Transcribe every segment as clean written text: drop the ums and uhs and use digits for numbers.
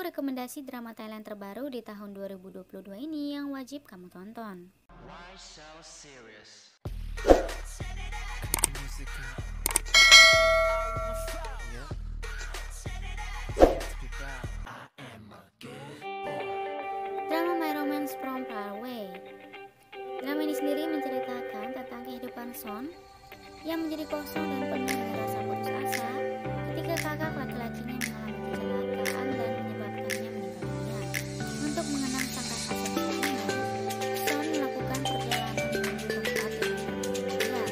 rekomendasi drama Thailand terbaru di tahun 2022 ini yang wajib kamu tonton. Why so serious? Drama My Romance from Far Away. Drama ini sendiri menceritakan tentang kehidupan Son yang menjadi kosong dan penuh dengan rasa putus asa ketika kakak laki-lakinya mengalami kecelakaan dan menyebabkannya meninggal dunia. Untuk mengenang sang kakak sebelumnya, Son melakukan perjalanan menuju tempat yang berbeda.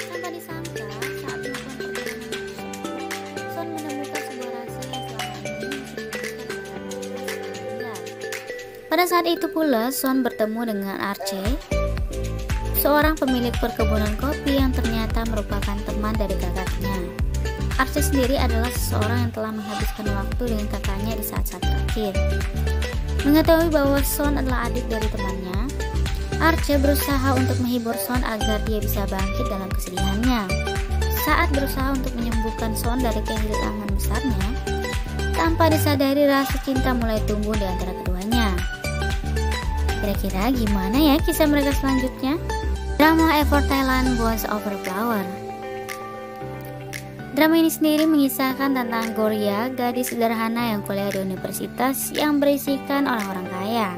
Tanpa disangka, saat melakukan perjalanan tersebut, Son menemukan sebuah rahasia yang selama ini disembunyikan oleh kakak meninggal. Pada saat itu pula, Son bertemu dengan Archie, seorang pemilik perkebunan kopi yang ternyata merupakan teman dari kakaknya. Archie sendiri adalah seseorang yang telah menghabiskan waktu dengan kakaknya di saat-saat terakhir. Mengetahui bahwa Son adalah adik dari temannya, Archie berusaha untuk menghibur Son agar dia bisa bangkit dalam kesedihannya. Saat berusaha untuk menyembuhkan Son dari kehilangan besarnya, tanpa disadari rasa cinta mulai tumbuh di antara keduanya. Kira-kira gimana ya kisah mereka selanjutnya? Drama Effort Thailand Boys Over Flower. Drama ini sendiri mengisahkan tentang Gloria, gadis sederhana yang kuliah di universitas yang berisikan orang-orang kaya.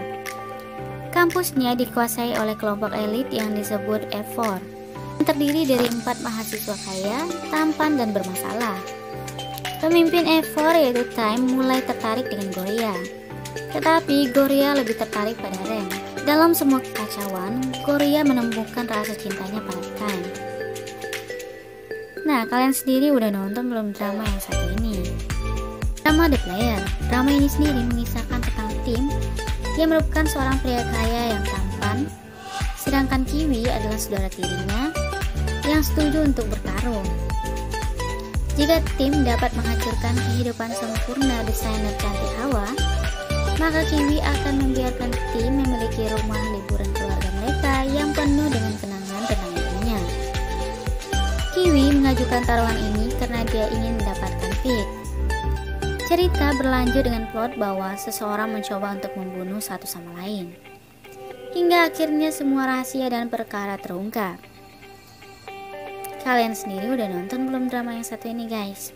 Kampusnya dikuasai oleh kelompok elit yang disebut Effort, yang terdiri dari 4 mahasiswa kaya, tampan dan bermasalah. Pemimpin Effort yaitu Time mulai tertarik dengan Gloria, tetapi Gloria lebih tertarik pada Ren. Dalam semua kekacauan, Gloria menemukan rasa cintanya pada Time. Nah, kalian sendiri udah nonton belum drama yang satu ini? Drama The Player. Drama ini sendiri mengisahkan tentang Tim yang merupakan seorang pria kaya yang tampan, sedangkan Kiwi adalah saudara tirinya yang setuju untuk bertarung. Jika Tim dapat menghancurkan kehidupan sempurna desainer cantik Hawa, maka Kiwi akan membiarkan Tim memiliki rumah liburan keluarga mereka yang penuh dengan kenangan tentang ibunya. Kiwi mengajukan taruhan ini karena dia ingin mendapatkan Pete. Cerita berlanjut dengan plot bahwa seseorang mencoba untuk membunuh satu sama lain, hingga akhirnya semua rahasia dan perkara terungkap. Kalian sendiri udah nonton belum drama yang satu ini, guys?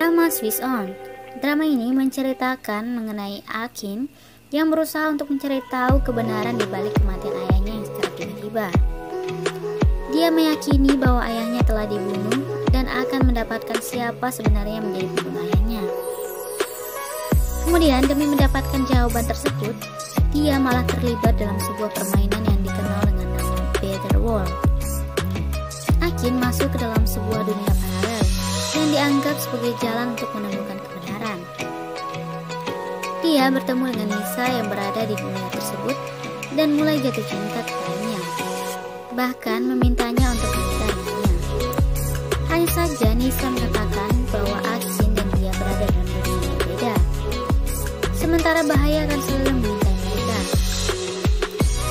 Drama Switch On. Drama ini menceritakan mengenai Akin yang berusaha untuk mencari tahu kebenaran di balik kematian ayahnya yang secara tiba-tiba. Dia meyakini bahwa ayahnya telah dibunuh dan akan mendapatkan siapa sebenarnya menjadi pembunuh ayahnya. Kemudian demi mendapatkan jawaban tersebut, dia malah terlibat dalam sebuah permainan yang dikenal dengan nama Better World. Akin masuk ke dalam sebuah dunia paralel yang dianggap sebagai jalan untuk menemukan kebenaran. Dia bertemu dengan Nisa yang berada di dunia tersebut dan mulai jatuh cinta kepadanya, bahkan memintanya untuk menikah dengannya. Hanya saja Nisa mengatakan bahwa Akin dan dia berada dalam dunia yang berbeda, sementara bahaya akan selalu mengintai mereka.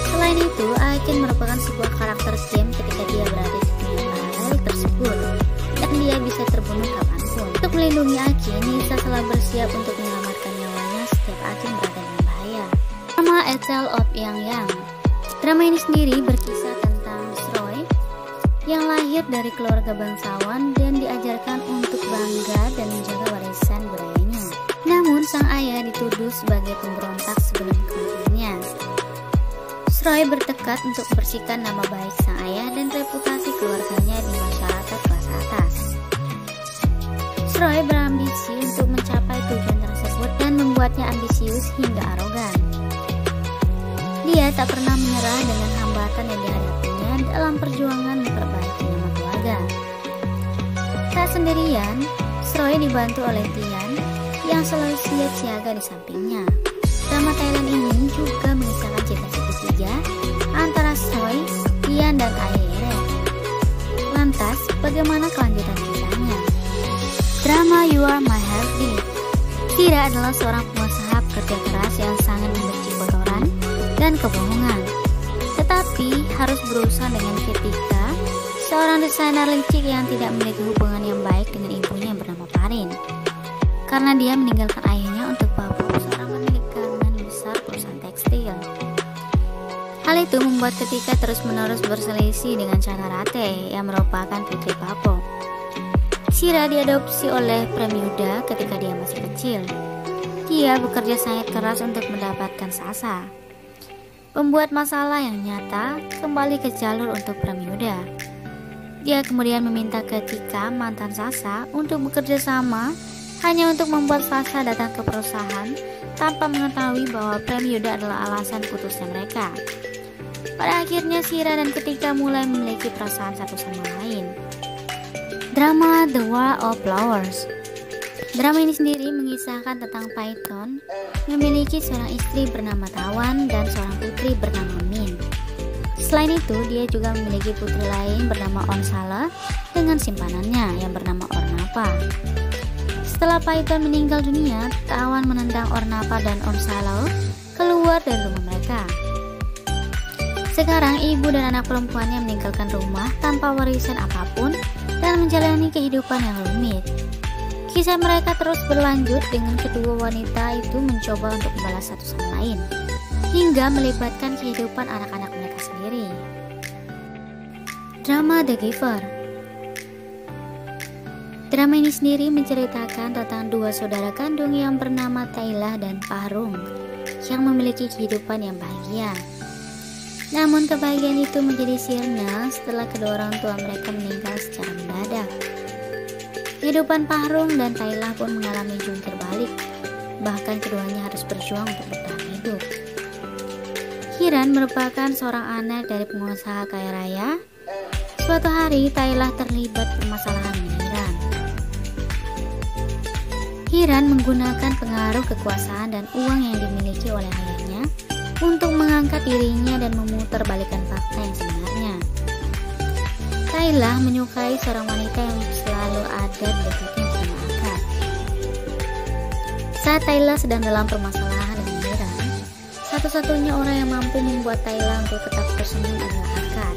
Selain itu, Akin merupakan sebuah karakter game ketika dia berada di dunia paralel tersebut, dan dia bisa terbunuh kapanpun. Untuk melindungi Akin, Nisa selalu bersiap untuk menyelamatkan nyawanya setiap Akin berada dalam bahaya. Drama A Tale of Yang Yang. Drama ini sendiri berkisah tentang Sroy yang lahir dari keluarga bangsawan dan diajarkan untuk bangga dan menjaga warisan budayanya. Namun sang ayah dituduh sebagai pemberontak sebelum kematiannya. Sroy bertekad untuk membersihkan nama baik sang ayah dan reputasi keluarganya di masyarakat kelas atas. Sroy berambisi untuk mencapai tujuan tersebut dan membuatnya ambisius hingga arogan. Dia tak pernah menyerah dengan hambatan yang dihadapinya dalam perjuangan memperbaiki nama keluarga. Tak sendirian, Sroy dibantu oleh Tian yang selalu siap siaga di sampingnya. Drama Thailand ini juga mengisahkan cinta segitiga antara Sroy, Tian, dan ayah Eren. Lantas, bagaimana kelanjutan ceritanya? Drama You Are My Heartbeat. Tira adalah seorang pengusaha kerja keras yang sangat membenci kotoran dan kebohongan, tetapi harus berurusan dengan Ketika, seorang desainer licik yang tidak memiliki hubungan yang baik dengan ibunya yang bernama Parin, karena dia meninggalkan ayahnya untuk Papua itu membuat Ketika terus-menerus berselisih dengan Chanarate yang merupakan putri Papo. Shira diadopsi oleh Premiuda ketika dia masih kecil. Dia bekerja sangat keras untuk mendapatkan Sasa. Pembuat masalah yang nyata kembali ke jalur untuk Premiuda. Dia kemudian meminta Ketika, mantan Sasa, untuk bekerja sama hanya untuk membuat Sasa datang ke perusahaan tanpa mengetahui bahwa Premiuda adalah alasan putusnya mereka. Pada akhirnya Shira dan Ketika mulai memiliki perasaan satu sama lain. Drama The War of Flowers. Drama ini sendiri mengisahkan tentang Python memiliki seorang istri bernama Tawan dan seorang putri bernama Min. Selain itu, dia juga memiliki putri lain bernama Onsala dengan simpanannya yang bernama Ornapa. Setelah Python meninggal dunia, Tawan menendang Ornapa dan Onsala keluar dari rumah mereka. Sekarang ibu dan anak perempuannya meninggalkan rumah tanpa warisan apapun dan menjalani kehidupan yang rumit. Kisah mereka terus berlanjut dengan kedua wanita itu mencoba untuk membalas satu sama lain, hingga melibatkan kehidupan anak-anak mereka sendiri. Drama The Giver. Drama ini sendiri menceritakan tentang dua saudara kandung yang bernama Taylah dan Pahrung yang memiliki kehidupan yang bahagia. Namun kebahagiaan itu menjadi sirna setelah kedua orang tua mereka meninggal secara mendadak. Kehidupan Pahrung dan Taylah pun mengalami jungkir balik, bahkan keduanya harus berjuang untuk bertahan hidup. Hiran merupakan seorang anak dari pengusaha kaya raya. Suatu hari Taylah terlibat permasalahan dengan Hiran. Hiran menggunakan pengaruh kekuasaan dan uang yang dimiliki oleh ayahnya untuk mengangkat dirinya dan memutarbalikkan fakta yang sebenarnya. Taylah menyukai seorang wanita yang selalu ada di dekatnya bersama Akkad. Saat Taylah sedang dalam permasalahan dengan Hiran, satu-satunya orang yang mampu membuat Taylah untuk tetap tersenyum adalah Akkad.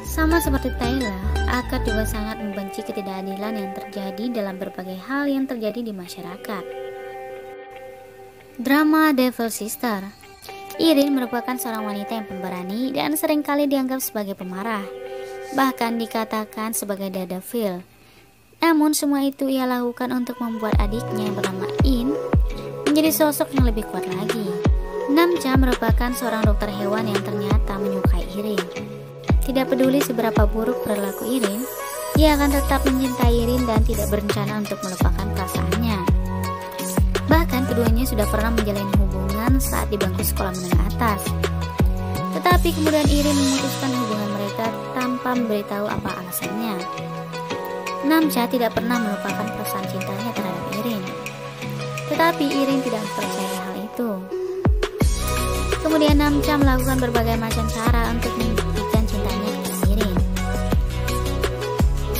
Sama seperti Taylah, Akkad juga sangat membenci ketidakadilan yang terjadi dalam berbagai hal yang terjadi di masyarakat. Drama Devil Sister. Irin merupakan seorang wanita yang pemberani dan seringkali dianggap sebagai pemarah, bahkan dikatakan sebagai Daredevil. Namun semua itu ia lakukan untuk membuat adiknya yang bernama In menjadi sosok yang lebih kuat lagi. Namcha merupakan seorang dokter hewan yang ternyata menyukai Irin. Tidak peduli seberapa buruk perilaku Irin, ia akan tetap mencintai Irin dan tidak berencana untuk melupakan perasaannya. Bahkan keduanya sudah pernah menjalin hubungan saat di bangku sekolah menengah atas. Tetapi kemudian Irin memutuskan hubungan mereka tanpa memberitahu apa alasannya. Namcha tidak pernah melupakan perasaan cintanya terhadap Irin. Tetapi Irin tidak percaya hal itu. Kemudian Namcha melakukan berbagai macam cara untuk membuktikan cintanya kepada Irin.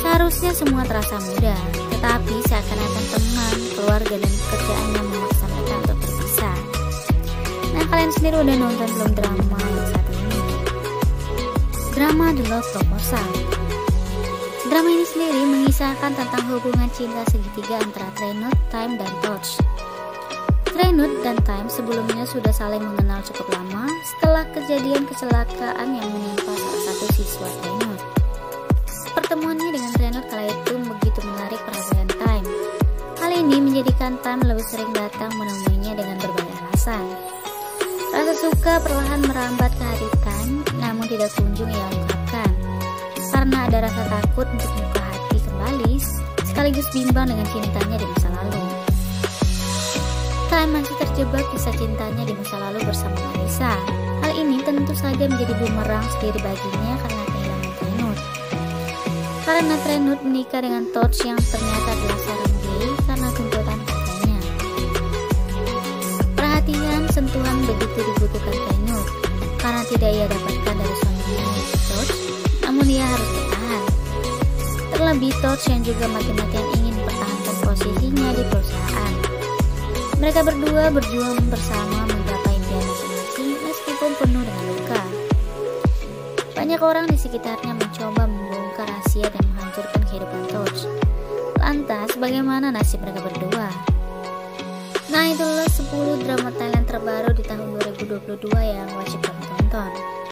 Seharusnya semua terasa mudah, tetapi seakan-akan teman, keluarga, dan pekerjaannya memaksa mereka untuk berpisah. Nah, kalian sendiri udah nonton belum drama yang satu ini? Drama The Love Proposal. Drama ini sendiri mengisahkan tentang hubungan cinta segitiga antara Trenut, Time, dan Torch. Trenut dan Time sebelumnya sudah saling mengenal cukup lama setelah kejadian kecelakaan yang menimpa salah satu siswa Trenut. Pertemuannya dengan Trenut kala itu begitu menarik perhatian Time. Hal ini menjadikan Time lebih sering datang menemuinya dengan berbagai alasan. Rasa suka perlahan merambat ke hati Time, namun tidak kunjung ia ungkapkan. Karena ada rasa takut untuk membuka hati kembali, sekaligus bimbang dengan cintanya di masa lalu. Time masih terjebak kisah cintanya di masa lalu bersama Marisa. Hal ini tentu saja menjadi bumerang sendiri baginya karena kehilangan Trenut. Karena Trenut menikah dengan Torch yang ternyata adalah seorang gay karena tuntutan kakaknya. Perhatian, sentuhan begitu dibutuhkan Trenut karena tidak ia dapatkan dari suaminya Torch, namun ia harus bertahan. Terlebih Torch yang juga mati-matian ingin mempertahankan posisinya di perusahaan. Mereka berdua berjuang bersama menggapai impian masing-masing meskipun penuh dengan luka. Banyak orang di sekitarnya mencoba membongkar rahasia dan menghancurkan kehidupan Torch. Lantas, bagaimana nasib mereka berdua? Nah, itulah 10 drama Thailand terbaru di tahun 2020 2022 yang wajib kamu tonton.